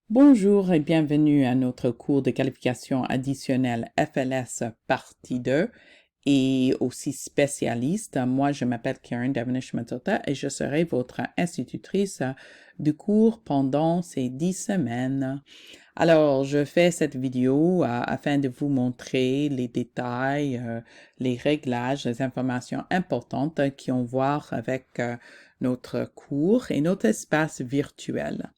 Bonjour et bienvenue à notre cours de qualification additionnelle FLS partie 2 et aussi spécialiste. Moi, je m'appelle Karen Devonish-Matota et je serai votre institutrice du cours pendant ces 10 semaines. Alors, je fais cette vidéo afin de vous montrer les détails, les réglages, les informations importantes qui ont à voir avec notre cours et notre espace virtuel.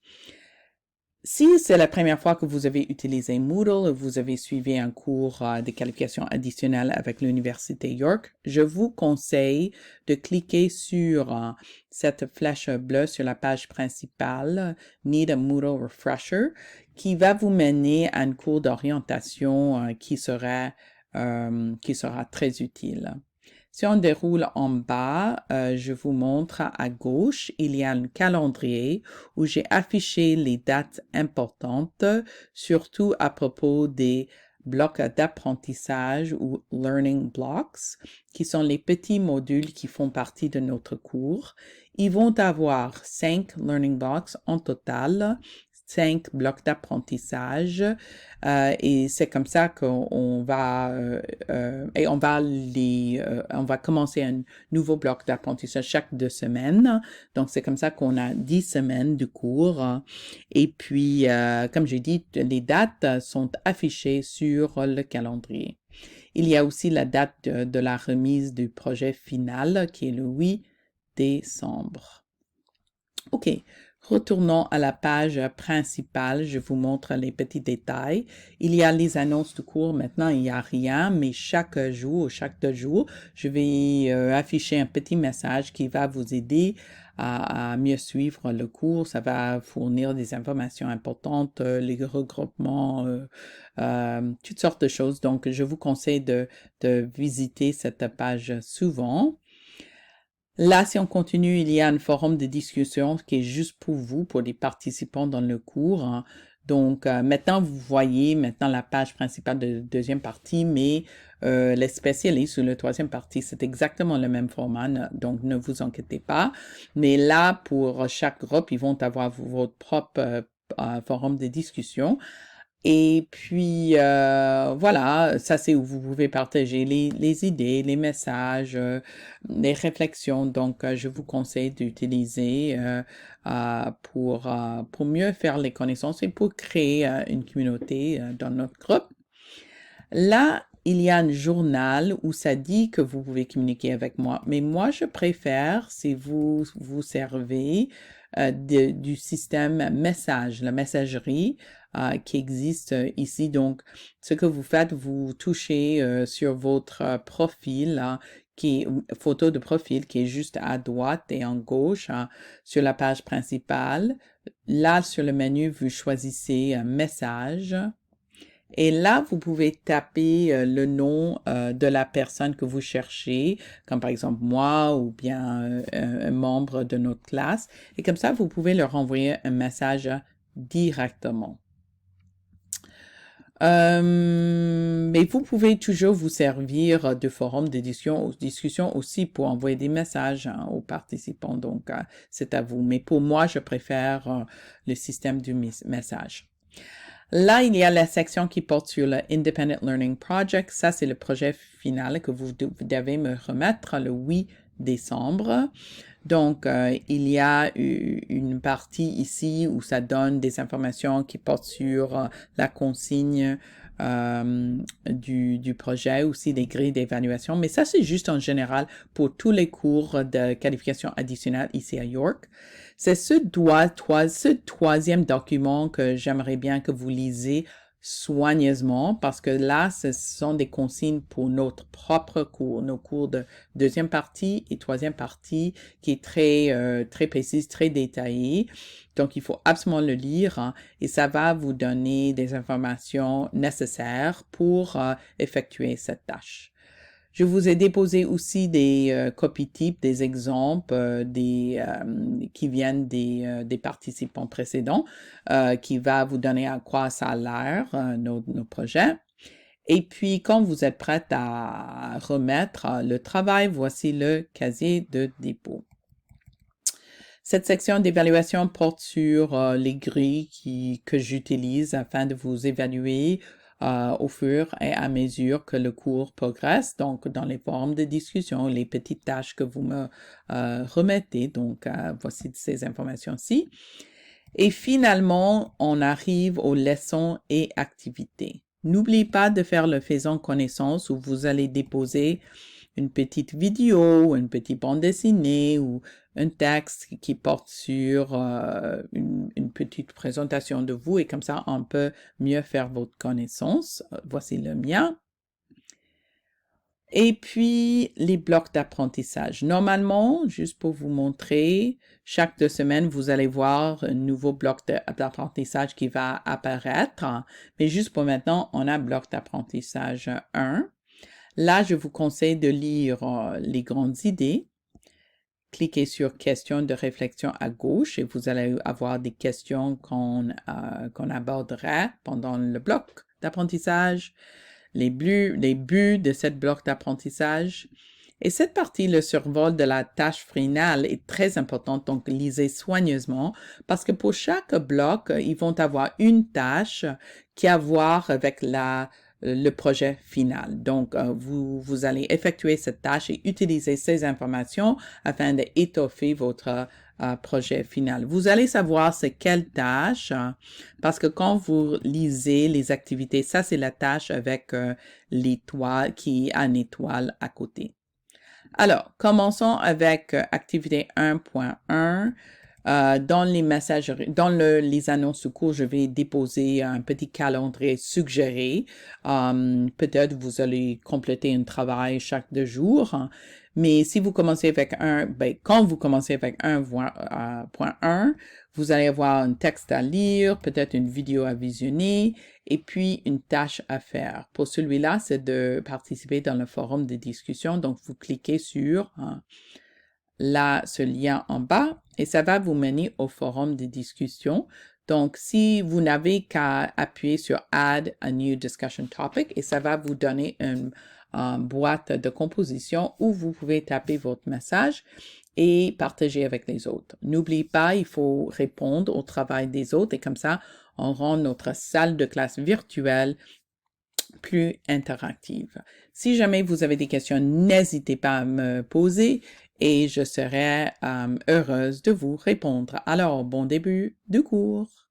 Si c'est la première fois que vous avez utilisé Moodle, vous avez suivi un cours de qualification additionnelle avec l'Université York, je vous conseille de cliquer sur cette flèche bleue sur la page principale, Need a Moodle Refresher, qui va vous mener à un cours d'orientation qui sera très utile. Si on déroule en bas, je vous montre à gauche, il y a un calendrier où j'ai affiché les dates importantes, surtout à propos des blocs d'apprentissage ou learning blocks, qui sont les petits modules qui font partie de notre cours. Ils vont avoir 5 learning blocks en total, 5 blocs d'apprentissage, et c'est comme ça qu'on va et on va commencer un nouveau bloc d'apprentissage chaque 2 semaines. Donc c'est comme ça qu'on a 10 semaines de cours. Et puis comme j'ai dit, les dates sont affichées sur le calendrier. Il y a aussi la date de la remise du projet final qui est le 8 décembre. OK, retournons à la page principale. Je vous montre les petits détails. Il y a les annonces du cours. Maintenant, il n'y a rien, mais chaque jour, chaque 2 jours, je vais afficher un petit message qui va vous aider à mieux suivre le cours. Ça va fournir des informations importantes, les regroupements, toutes sortes de choses. Donc, je vous conseille de visiter cette page souvent. Là, si on continue, il y a un forum de discussion qui est juste pour vous, pour les participants dans le cours. Donc, maintenant, vous voyez maintenant la page principale de la deuxième partie, mais les spécialistes sur la troisième partie, c'est exactement le même format, donc ne vous inquiétez pas. Mais là, pour chaque groupe, ils vont avoir votre propre forum de discussion. Et puis, voilà, ça c'est où vous pouvez partager les idées, les messages, les réflexions. Donc, je vous conseille d'utiliser pour mieux faire les connaissances et pour créer une communauté dans notre groupe. Là, il y a un journal où ça dit que vous pouvez communiquer avec moi, mais moi, je préfère si vous vous servez du système message, la messagerie qui existe ici. Donc, ce que vous faites, vous touchez sur votre profil, qui est photo de profil qui est juste à droite et en gauche sur la page principale. Là, sur le menu, vous choisissez message. Et là, vous pouvez taper le nom de la personne que vous cherchez, comme par exemple moi ou bien un membre de notre classe. Et comme ça, vous pouvez leur envoyer un message directement. Mais vous pouvez toujours vous servir de forum de discussion aussi pour envoyer des messages aux participants. Donc, c'est à vous. Mais pour moi, je préfère le système du message. Là, il y a la section qui porte sur le Independent Learning Project. Ça, c'est le projet final que vous devez me remettre le 8 décembre. Donc, il y a une partie ici où ça donne des informations qui portent sur la consigne du projet, aussi des grilles d'évaluation. Mais ça, c'est juste en général pour tous les cours de qualification additionnelle ici à York. C'est ce troisième document que j'aimerais bien que vous lisez soigneusement parce que là, ce sont des consignes pour notre propre cours, nos cours de deuxième partie et troisième partie qui est très précise, très détaillée. Donc, il faut absolument le lire et ça va vous donner des informations nécessaires pour effectuer cette tâche. Je vous ai déposé aussi des copies types, des exemples qui viennent des participants précédents, qui va vous donner à quoi ça a l'air, nos projets. Et puis, quand vous êtes prête à remettre le travail, voici le casier de dépôt. Cette section d'évaluation porte sur les grilles que j'utilise afin de vous évaluer au fur et à mesure que le cours progresse, donc dans les formes de discussion, les petites tâches que vous me remettez. Donc, voici ces informations-ci. Et finalement, on arrive aux leçons et activités. N'oubliez pas de faire le faisant connaissance où vous allez déposer une petite vidéo, une petite bande dessinée ou un texte qui porte sur une petite présentation de vous et comme ça, on peut mieux faire votre connaissance. Voici le mien. Et puis, les blocs d'apprentissage. Normalement, juste pour vous montrer, chaque 2 semaines, vous allez voir un nouveau bloc d'apprentissage qui va apparaître. Mais juste pour maintenant, on a bloc d'apprentissage 1. Là, je vous conseille de lire les grandes idées. Cliquez sur questions de réflexion à gauche et vous allez avoir des questions qu'on abordera pendant le bloc d'apprentissage, les buts de cette bloc d'apprentissage. Et cette partie, le survol de la tâche finale, est très importante, donc lisez soigneusement parce que pour chaque bloc, ils vont avoir une tâche qui a à voir avec le projet final. Donc, vous allez effectuer cette tâche et utiliser ces informations afin d'étoffer votre projet final. Vous allez savoir c'est quelle tâche parce que quand vous lisez les activités, ça c'est la tâche avec l'étoile qui a une étoile à côté. Alors, commençons avec activité 1.1. Dans les messageries, dans les annonces de cours, je vais déposer un petit calendrier suggéré. Peut-être vous allez compléter un travail chaque 2 jours. Mais si vous commencez avec quand vous commencez avec 1.1, vous allez avoir un texte à lire, peut-être une vidéo à visionner et puis une tâche à faire. Pour celui-là, c'est de participer dans le forum de discussion. Donc, vous cliquez sur ce lien en bas et ça va vous mener au forum de discussion. Donc, si vous n'avez qu'à appuyer sur Add a new discussion topic et ça va vous donner une boîte de composition où vous pouvez taper votre message et partager avec les autres. N'oubliez pas, il faut répondre au travail des autres et comme ça, on rend notre salle de classe virtuelle plus interactive. Si jamais vous avez des questions, n'hésitez pas à me poser et je serai heureuse de vous répondre. Alors, bon début de cours!